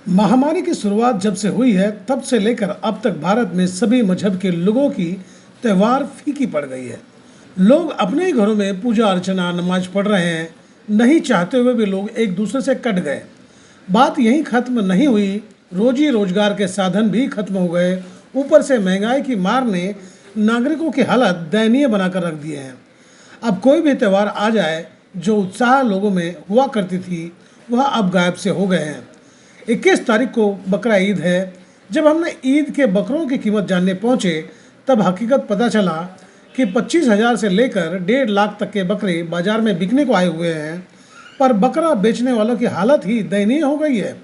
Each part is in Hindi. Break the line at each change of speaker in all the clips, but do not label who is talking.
महामारी की शुरुआत जब से हुई है तब से लेकर अब तक भारत में सभी मजहब के लोगों की त्यौहार फीकी पड़ गई है। लोग अपने ही घरों में पूजा अर्चना नमाज पढ़ रहे हैं। नहीं चाहते हुए भी लोग एक दूसरे से कट गए। बात यहीं खत्म नहीं हुई, रोजी रोजगार के साधन भी खत्म हो गए। ऊपर से महंगाई की मार ने नागरिकों की हालत दयनीय बनाकर रख दिए हैं। अब कोई भी त्यौहार आ जाए, जो उत्साह लोगों में हुआ करती थी वह अब गायब से हो गए हैं। 21 तारीख को बकरा ईद है। जब हमने ईद के बकरों की कीमत जानने पहुंचे तब हकीकत पता चला कि 25,000 से लेकर 1.5 लाख तक के बकरे बाजार में बिकने को आए हुए हैं। पर बकरा बेचने वालों की हालत ही दयनीय हो गई है।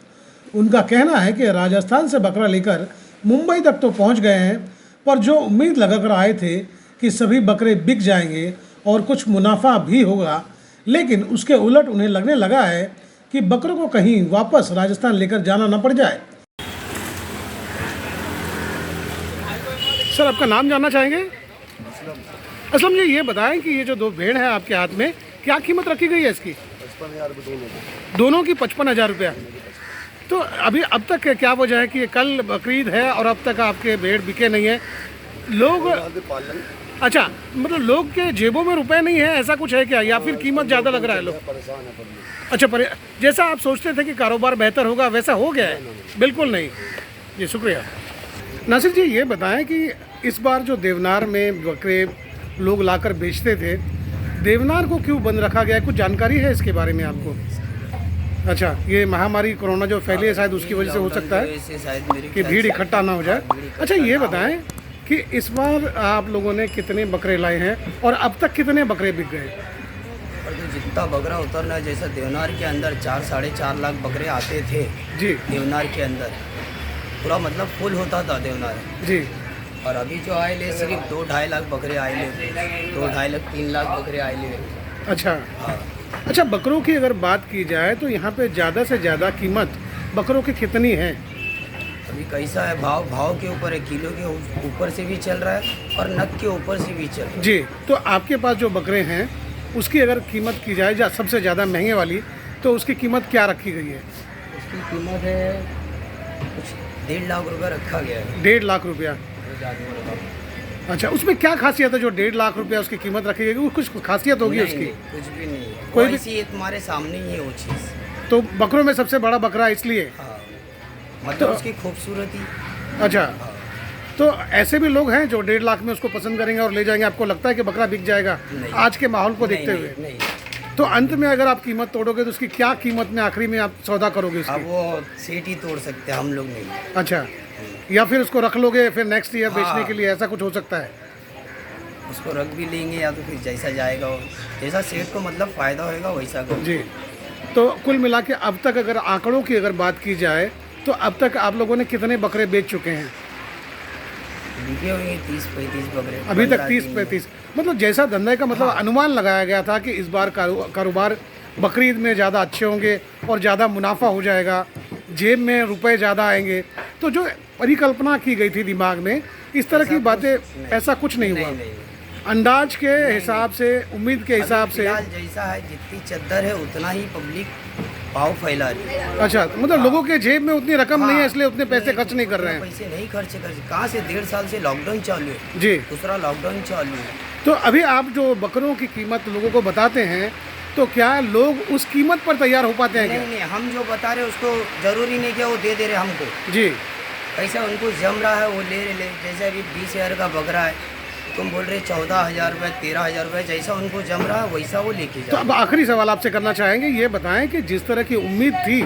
उनका कहना है कि राजस्थान से बकरा लेकर मुंबई तक तो पहुंच गए हैं, पर जो उम्मीद लगाकर आए थे कि सभी बकरे बिक जाएंगे और कुछ मुनाफा भी होगा, लेकिन उसके उलट उन्हें लगने लगा है कि बकरों को कहीं वापस राजस्थान लेकर जाना न पड़ जाए। सर, आपका नाम जानना चाहेंगे? असलम जी, ये बताएं कि ये जो दो भेड़ है आपके हाथ में, क्या कीमत रखी गई है इसकी?
55,000
दोनों की 55,000 रुपया। तो अभी अब तक क्या वजह है कि कल बकरीद है और अब तक आपके भेड़ बिके नहीं है? लोग
पालन
अच्छा, मतलब लोग के जेबों में रुपए नहीं है, ऐसा कुछ है क्या, या फिर कीमत ज़्यादा लग रहा है लोग?
परेशान है पब्लिक।
अच्छा, पर जैसा आप सोचते थे कि कारोबार बेहतर होगा वैसा हो गया है? बिल्कुल नहीं। जी शुक्रिया। नासिर जी, ये बताएं कि इस बार जो देवनार में बकरे लोग लाकर बेचते थे, देवनार को क्यों बंद रखा गया है? कुछ जानकारी है इसके बारे में आपको? अच्छा, ये महामारी कोरोना जो फैली है शायद उसकी वजह से हो सकता है कि भीड़ इकट्ठा ना हो जाए। अच्छा, ये बताएं कि इस बार आप लोगों ने कितने बकरे लाए हैं और अब तक कितने बकरे बिक गए?
और तो जितना बकरा उतरना है, जैसा देवनार के अंदर 4-4.5 लाख बकरे आते थे
जी
देवनार के अंदर, पूरा मतलब फुल होता था देवनार।
जी।
और अभी जो आए ले सिर्फ 2-2.5 लाख बकरे आए ले, 2-2.5 लाख 3 लाख बकरे आए ले।
अच्छा।
हाँ,
अच्छा, बकरों की अगर बात की जाए तो यहाँ पे ज़्यादा से ज़्यादा कीमत बकरों की कितनी है?
अभी कैसा है, भाव के ऊपर है, किलो के ऊपर से भी चल रहा है और नग के ऊपर से भी चल रहा है।
जी, तो आपके पास जो बकरे हैं उसकी अगर कीमत की जाए सबसे ज़्यादा महंगे वाली, तो उसकी कीमत क्या रखी गई है?
उसकी कीमत है कुछ 1.5 लाख रुपया रखा गया है।
1.5 लाख रुपया। अच्छा, उसमें क्या खासियत है जो 1.5 लाख रुपया उसकी कीमत रखी गई? कुछ खासियत होगी उसकी?
कुछ भी नहीं है,
कोई
कोई
भी-
ऐसी तुम्हारे सामने ही है वो चीज़।
तो बकरों में सबसे बड़ा बकरा इसलिए?
हाँ, मतलब
तो-
उसकी खूबसूरती।
अच्छा, तो ऐसे भी लोग हैं जो 1.5 लाख में उसको पसंद करेंगे और ले जाएंगे। आपको लगता है कि बकरा बिक जाएगा
नहीं।
आज के माहौल को
नहीं,
देखते
नहीं,
हुए?
नहीं।
तो अंत में अगर आप कीमत तोड़ोगे तो उसकी क्या कीमत में आखिरी में आप सौदा करोगे
अब
इसकी?
वो सेठ ही तोड़ सकते हैं, हम लोग नहीं।
अच्छा, या फिर उसको रख लोगे फिर नेक्स्ट ईयर बेचने
हाँ।
के लिए, ऐसा कुछ हो सकता है?
उसको रख भी लेंगे या तो फिर जैसा जाएगा वो, जैसा सेठ को मतलब फ़ायदा होएगा वैसा करो।
जी। तो कुल मिला के अब तक अगर आंकड़ों की अगर बात की जाए तो अब तक आप लोगों ने कितने बकरे बेच चुके हैं?
बिके होंगे 30-35 बकरे
अभी तक
15
30-35। मतलब जैसा धंधे का मतलब अनुमान लगाया गया था कि इस बार कारोबार बकरीद में ज़्यादा अच्छे होंगे और ज़्यादा मुनाफा हो जाएगा, जेब में रुपए ज़्यादा आएंगे। तो जो परिकल्पना की गई थी दिमाग में, इस तरह की बातें, ऐसा कुछ नहीं हुआ।
नहीं।
अंदाज के हिसाब से, उम्मीद के हिसाब
अभी
से।
फिलहाल जैसा है, जितनी चद्दर है उतना ही पब्लिक भाव फैला रही है।
अच्छा, मतलब लोगों के जेब में उतनी रकम नहीं है, इसलिए उतने पैसे
नहीं,
खर्च नहीं कर रहे हैं।
पैसे नहीं खर्च कर, कहाँ से 1.5 साल से लॉकडाउन चालू है,
जी।
दूसरा लॉकडाउन चालू है।
तो अभी आप जो बकरों की कीमत लोगों को बताते हैं, तो क्या लोग उस कीमत पर तैयार हो पाते हैं
नहीं
क्या?
नहीं, हम जो बता रहे उसको जरूरी नहीं कि वो दे रहे हमको।
जी।
कैसा उनको जम रहा है वो ले ले। जैसे अभी 20,000 का बकरा है, तुम बोल रहे 14,000 रुपये 13,000 रुपये, जैसा उनको जम रहा है वैसा वो लेके
तो
जाओ।
अब आखिरी सवाल आपसे करना चाहेंगे, ये बताएं कि जिस तरह की उम्मीद थी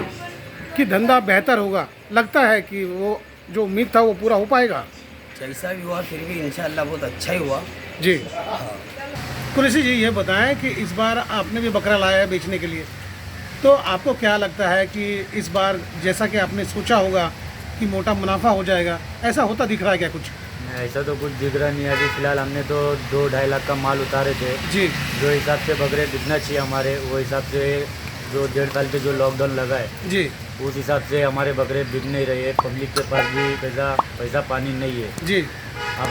कि धंधा बेहतर होगा, लगता है कि वो जो उम्मीद था वो पूरा हो पाएगा?
जैसा भी हुआ फिर भी इंशाल्लाह बहुत अच्छा ही हुआ।
जी। कुरैशी जी, ये बताएं कि इस बार आपने भी बकरा लाया है बेचने के लिए, तो आपको क्या लगता है कि इस बार जैसा कि आपने सोचा होगा कि मोटा मुनाफा हो जाएगा, ऐसा होता दिख रहा है क्या कुछ?
ऐसा तो कुछ दिख रहा नहीं है। अभी फिलहाल हमने तो 2-2.5 लाख का माल उतारे थे।
जी।
जो हिसाब से बकरे बिकना चाहिए हमारे, वो हिसाब से जो 1.5 साल से जो लॉकडाउन लगा है,
जी।
उस हिसाब से हमारे बकरे बिक नहीं रहे हैं। पब्लिक के पास भी पैसा पानी नहीं है।
जी।
अब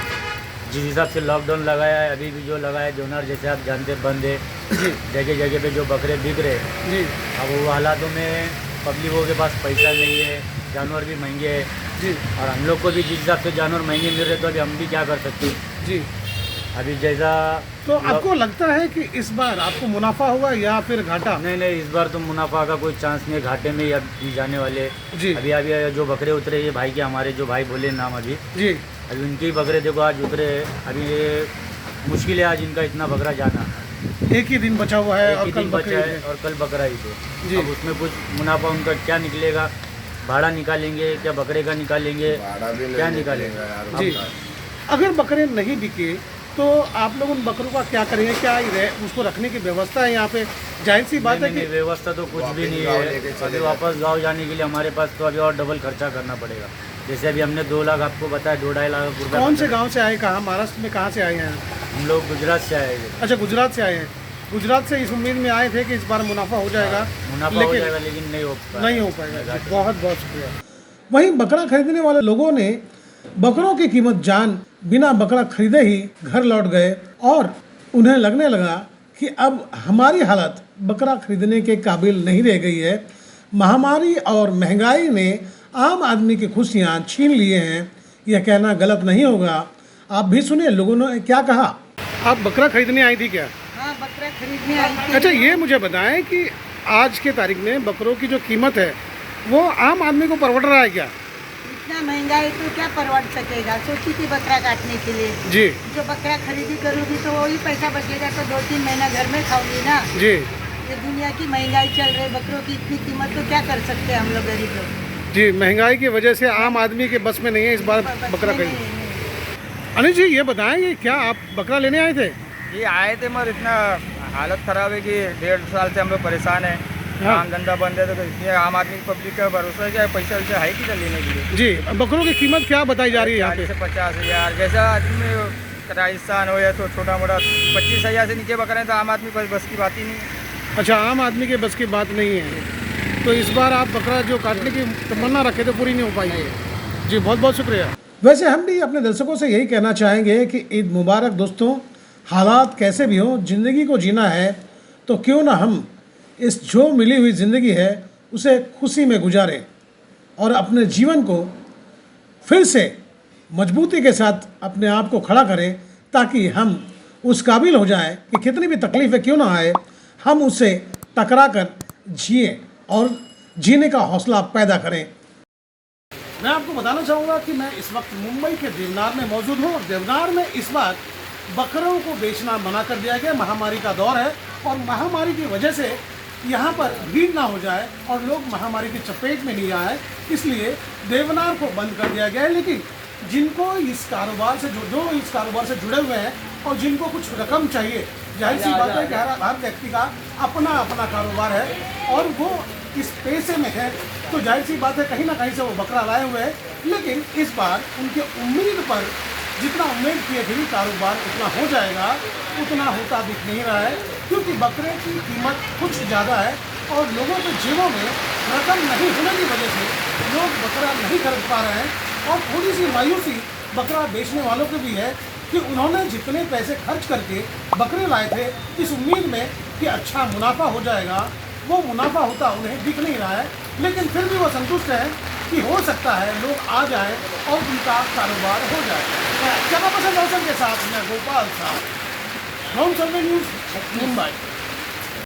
जिस हिसाब से लॉकडाउन लगाया है, अभी भी जो लगाया है जोनार, जैसे आप जानते हैं, बंद है।
जी।
जगह जगह पे जो बकरे बिक रहे हैं,
जी।
अब वो हालातों में पब्लिकों के पास पैसा नहीं है, जानवर भी महंगे हैं
जी
और हम लोग को भी जिस हिसाब से जानवर महंगे मिल रहे तो अभी हम भी क्या कर सकते हैं।
जी।
अभी जैसा
तो आपको लगता है कि इस बार आपको मुनाफा होगा या फिर घाटा?
नहीं, इस बार तो मुनाफा का कोई चांस नहीं है, घाटे में ही अभी जाने वाले।
जी
अभी जो बकरे उतरे ये भाई के, हमारे जो भाई बोले नाम अभी
जी
उनके ही बकरे देखो आज उतरे। अभी ये मुश्किल है आज इनका इतना बकरा जाना।
एक ही दिन बचा हुआ है
एक
और
ही
कल
दिन बचा
बकरीद
है
है।
और कल बकरा ईद
जी।
है। अब उसमें कुछ मुनाफा उनका क्या निकलेगा, भाड़ा निकालेंगे क्या बकरे का निकालेंगे, क्या निकालेंगे
जी। अगर बकरे नहीं बिके तो आप लोग उन बकरों का क्या करेंगे? क्या उसको रखने की व्यवस्था है यहाँ पे? जाहिर सी बात है कि
व्यवस्था तो कुछ भी नहीं है। अभी वापस गाँव जाने के लिए हमारे पास तो अभी और डबल खर्चा करना पड़ेगा। जैसे अभी हमने 2 लाख आपको बताया, 2-2.5 लाख रुपये।
कौन से गांव से आए? कहाँ महाराष्ट्र में कहाँ से आए हैं?
हम लोग गुजरात से आए थे।
अच्छा, गुजरात से आए हैं। गुजरात से इस उम्मीद में आए थे कि इस बार मुनाफा हो जाएगा,
मुनाफा हो जाएगा लेकिन नहीं हो
पाएगा। बहुत बहुत शुक्रिया। वहीं बकरा खरीदने वाले लोगों ने बकरों की कीमत जान बिना बकरा खरीदे ही घर लौट गए और उन्हें लगने लगा कि अब हमारी हालत बकरा खरीदने के काबिल नहीं रह गई है। महामारी और महंगाई ने आम आदमी की खुशियां छीन लिए हैं। यह कहना गलत नहीं होगा। आप भी सुनिए लोगों ने क्या कहा। आप बकरा खरीदने आई थी क्या?
हाँ, बकरा खरीदने आई थी।
अच्छा, ये मुझे बताएं कि आज के तारीख में बकरों की जो कीमत है वो आम आदमी को परवड़ रहा है क्या?
इतना महंगा है तो क्या परवड़ सकेगा? सोची थी बकरा काटने के लिए
जी।
जो बकरा खरीदी करूँगी तो वही पैसा बचेगा तो 2-3 महीना घर में खाऊंगी ना।
जी
ये दुनिया की महंगाई चल रही, बकरों की इतनी कीमत तो क्या कर सकते हैं हम लोग गरीब लोग।
जी, महंगाई की वजह से आम आदमी के बस में नहीं है इस बार बकरा
नहीं,
खरीद।
नहीं, नहीं।
अनिल जी, ये बताएं कि क्या आप बकरा लेने आए थे?
ये आए थे मगर इतना हालत ख़राब है कि 1.5 साल से हम लोग परेशान हैं।
हाँ।
काम धंधा बंद है तो इतने आम आदमी पब्लिक का भरोसा है क्या? पैसा वैसा है कि लेने के लिए?
जी, बकरों की कीमत क्या बताई जा रही है यहाँ
40
पे?
से 50 हज़ार। जैसा आदमी राजस्थान हो या तो छोटा मोटा 25 हज़ार से नीचे बकरे हैं तो आम आदमी पर बस की बात ही नहीं है।
अच्छा, आम आदमी के बस की बात नहीं है। तो इस बार आप बकरा जो काटने की तमन्ना रखे थे पूरी नहीं हो पाई है। जी, बहुत बहुत शुक्रिया। वैसे हम भी अपने दर्शकों से यही कहना चाहेंगे कि ईद मुबारक दोस्तों। हालात कैसे भी हों, ज़िंदगी को जीना है तो क्यों ना हम इस जो मिली हुई ज़िंदगी है उसे खुशी में गुजारें और अपने जीवन को फिर से मजबूती के साथ अपने आप को खड़ा करें ताकि हम उस काबिल हो जाएं कि कितनी भी तकलीफ़ें क्यों ना आए हम उससे टकरा कर जिए और जीने का हौसला पैदा करें। मैं आपको बताना चाहूँगा कि मैं इस वक्त मुंबई के देवनार में मौजूद हूँ और देवनार में इस बार बकरों को बेचना मना कर दिया गया। महामारी का दौर है और महामारी की वजह से यहाँ पर भीड़ ना हो जाए और लोग महामारी की चपेट में नहीं आए, इसलिए देवनार को बंद कर दिया गया है। लेकिन जिनको इस कारोबार से जो इस कारोबार से जुड़े हुए हैं और जिनको कुछ रकम चाहिए, जाहिर सी बात है कि हर व्यक्ति का अपना अपना कारोबार है और वो इस पैसे में है तो जाहिर सी बात है कहीं ना कहीं से वो बकरा लाए हुए हैं। लेकिन इस बार उनके उम्मीद पर जितना उम्मीद किए थे कारोबार उतना हो जाएगा उतना होता दिख नहीं रहा है, क्योंकि बकरे की कीमत कुछ ज़्यादा है और लोगों के जेबों में रकम नहीं होने की वजह से लोग बकरा नहीं खरीद पा रहे हैं। और थोड़ी सी मायूसी बकरा बेचने वालों को भी है कि उन्होंने जितने पैसे खर्च करके बकरे लाए थे इस उम्मीद में कि अच्छा मुनाफा हो जाएगा, वो मुनाफा होता उन्हें दिख नहीं रहा है। लेकिन फिर भी वो संतुष्ट है कि हो सकता है लोग आ जाएं और उनका कारोबार हो जाए। कैमरा पर्सन रोशन के साथ मैं गोपाल साहब, नॉन सर्वे न्यूज़, मुंबई।